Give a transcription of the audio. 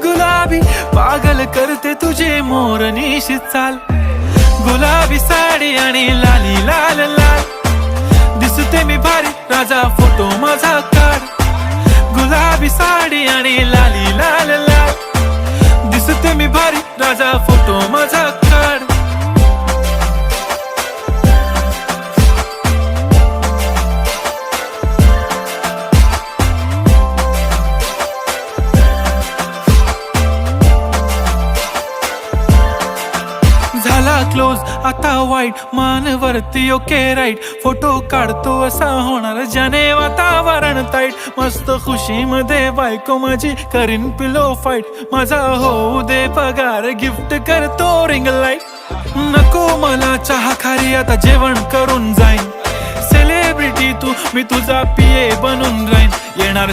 गुलाबी पागल करते तुझे मोरनीशी चाल, गुलाबी साडी आणि लाली लाल लाल, दिसते मी भारी राजा फोटो माझा काढ, गुलाबी साडी आणि लाली लाल लाल, दिसते मी भारी राजा फोटो माझा काढ. झाला क्लोज आता वाईट मानवरती ओके राईट, फोटो काढतो असा होणार ज्याने वातावरण ताईट, मस्त खुशी मध्ये बायको माझी करीन पिलो फाईट, माझा होऊ दे पगार गिफ्ट करतो रिंग लाईट, नको मला चहा खारी आता जेवण करून जाईन, सेलिब्रिटी तू मी तुझा पिये बनून राहीन, येणार